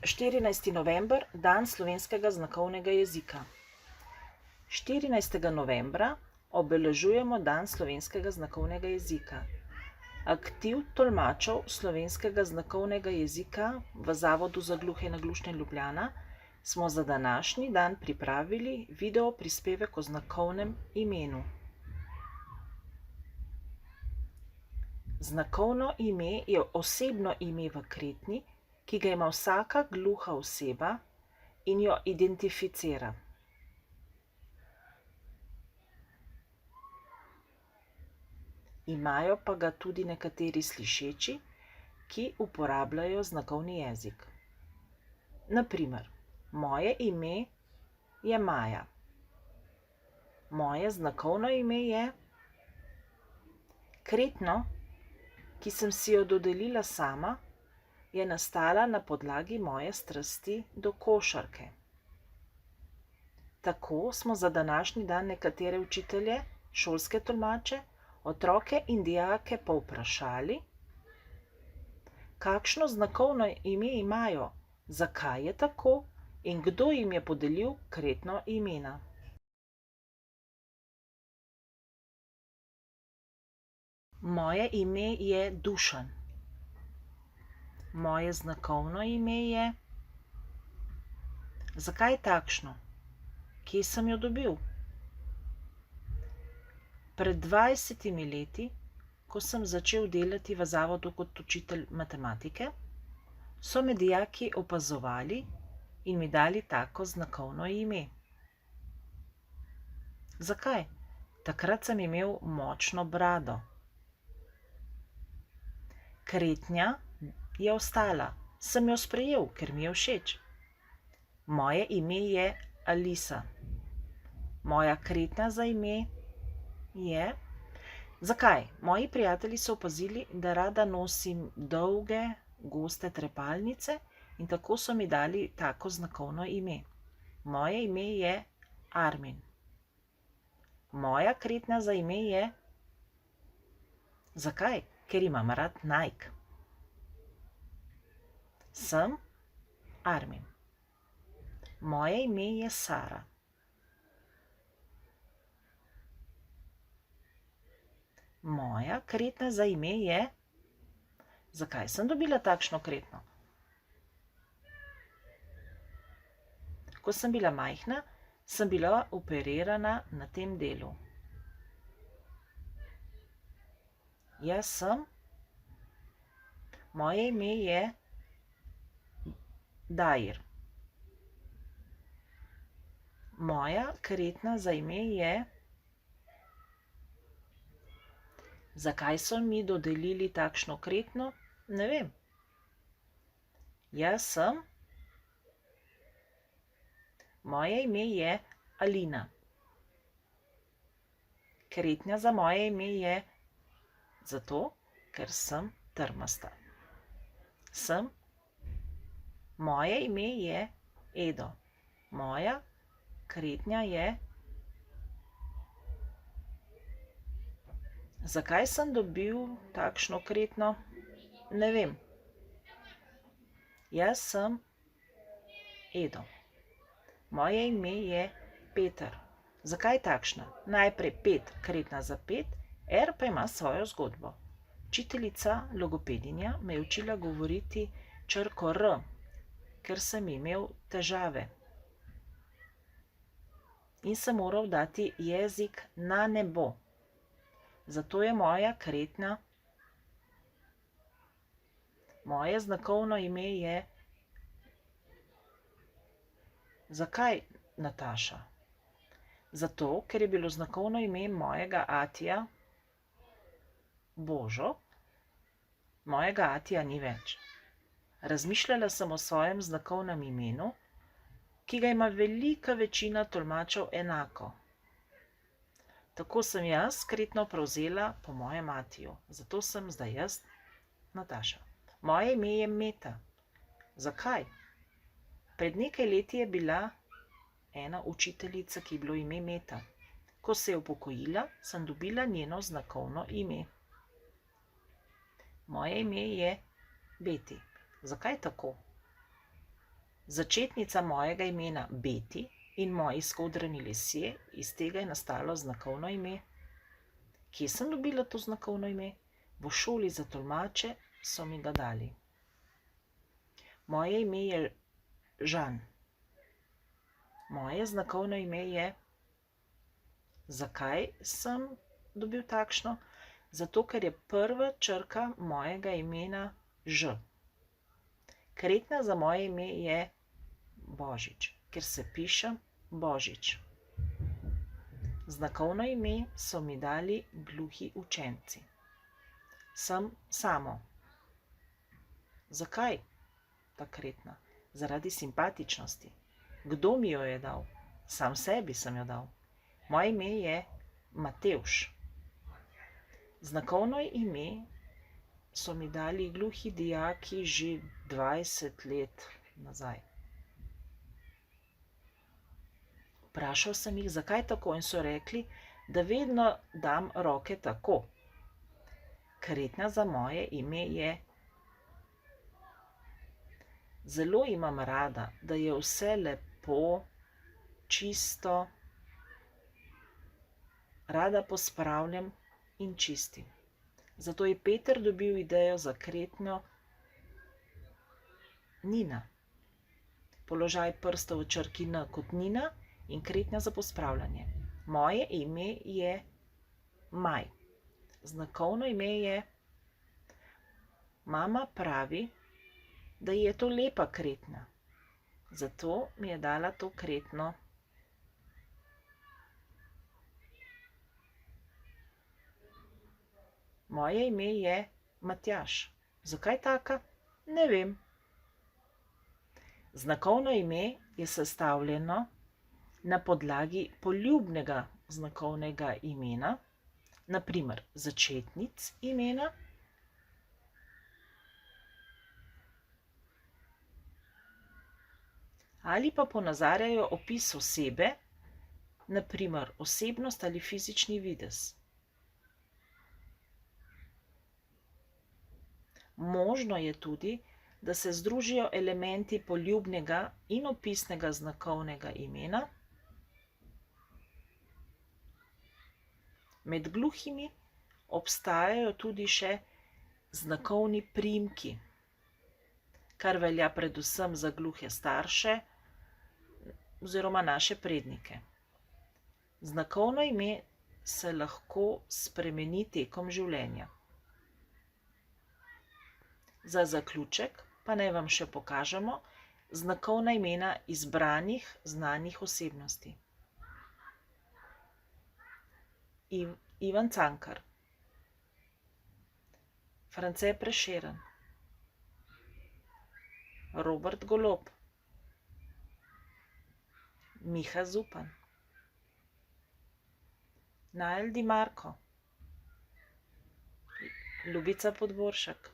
14. november, dan slovenskega znakovnega jezika. 14. novembra obeležujemo dan slovenskega znakovnega jezika. Aktiv tolmačev slovenskega znakovnega jezika v Zavodu za gluhe in naglušne Ljubljana smo za današnji dan pripravili video prispevek o znakovnem imenu. Znakovno ime je osebno ime v kretnji, ki ga ima vsaka gluha oseba in jo identificira. Imajo pa ga tudi nekateri slišeči, ki uporabljajo znakovni jezik. Na primer, moje ime je Maja. Moje znakovno ime je Kretnjo, ki sem si jo dodelila sama, je nastala na podlagi moje strasti do košarke. Tako smo za današnji dan nekatere učitelje, šolske tolmače, otroke in dijake povprašali, kakšno znakovno ime imajo, zakaj je tako in kdo jim je podelil kretnjo imena. Moje ime je Dušan. Moje znakovno ime je. Zakaj takšno? Kje sem jo dobil? Pred 20 leti, ko sem začel delati v zavodu kot učitelj matematike, so me dijaki opazovali in mi dali tako znakovno ime. Zakaj? Takrat sem imel močno brado. Kretnja je ostala, sem jo sprejel, ker mi je všeč. Moje ime je Alisa. Moja kretnja za ime je. Zakaj? Moji prijatelji so opazili, da rada nosim dolge, goste trepalnice in tako so mi dali tako znakovno ime. Moje ime je Armin. Moja kretnja za ime je. Zakaj? Ker imam rad Nike. Sem Armin. Moje ime je Sara. Moja kretnja za ime je. Zakaj sem dobila takšno kretnjo? Ko sem bila majhna, sem bila operirana na tem delu. Jaz sem. Moje ime je Dair. Moja kretnja za ime je. Zakaj so mi dodelili takšno kretnjo? Ne vem. Jaz sem. Moje ime je Alina. Kretnja za moje ime je. Zato, ker sem trmasta. Sem. Moje ime je Edo. Moja kretnja je. Zakaj sem dobil takšno kretnjo? Ne vem. Jaz sem Edo. Moje ime je Peter. Zakaj takšna? Najprej Pet, kretnja za pet, R pa ima svojo zgodbo. Učiteljica logopedinja me je učila govoriti črko R, ker sem imel težave. In sem moral dati jezik na nebo. Zato je moja kretnja. Moje znakovno ime je. Zakaj Nataša? Zato, ker je bilo znakovno ime mojega atija Božo. Mojega atija ni več. Razmišljala sem o svojem znakovnem imenu, ki ga ima velika večina tolmačev enako. Tako sem jaz kretnjo prevzela po mojem atiju. Zato sem zdaj jaz Nataša. Moje ime je Meta. Zakaj? Pred nekaj leti je bila ena učiteljica, ki je bilo ime Meta. Ko se je upokojila, sem dobila njeno znakovno ime. Moje ime je Beti. Zakaj tako? Začetnica mojega imena Beti in moji skodrani lesje, iz tega je nastalo znakovno ime. Kje sem dobila to znakovno ime? V šoli za tolmače so mi ga dali. Moje ime je Žan. Moje znakovno ime je. Zakaj sem dobil takšno? Zato, ker je prva črka mojega imena Ž. Kretnja za moje ime je Božič, ker se piše Božič. Znakovno ime so mi dali gluhi učenci. Sem Samo. Zakaj ta kretnja? Zaradi simpatičnosti. Kdo mi jo je dal? Sam sebi sem jo dal. Moje ime je Matevž. Znakovno ime so mi dali gluhi dijaki že 20 let nazaj. Vprašal sem jih, zakaj tako, in so rekli, da vedno dam roke tako. Kretnja za moje ime je. Zelo imam rada, da je vse lepo, čisto. Rada pospravljam in čistim. Zato je Peter dobil idejo za kretnjo Nina. Položaj prstov v črki N kot Nina in kretnja za pospravljanje. Moje ime je Maj. Znakovno ime je. Mama pravi, da je to lepa kretnja. Zato mi je dala to kretnjo. Moje ime je Matjaž. Zakaj taka? Ne vem. Znakovno ime je sestavljeno na podlagi poljubnega znakovnega imena, na primer začetnic imena, ali pa ponazarjajo opis osebe, na primer osebnost ali fizični videz. Možno je tudi, da se združijo elementi poljubnega in opisnega znakovnega imena. Med gluhimi obstajajo tudi še znakovni priimki, kar velja predvsem za gluhe starše oziroma naše prednike. Znakovno ime se lahko spremeni tekom življenja. Za zaključek pa naj vam še pokažemo znakovna imena izbranih znanih osebnosti. Ivan Cankar, France Prešeren, Robert Golob, Miha Zupan, Najl Di Marko, Ljubica Podboršek,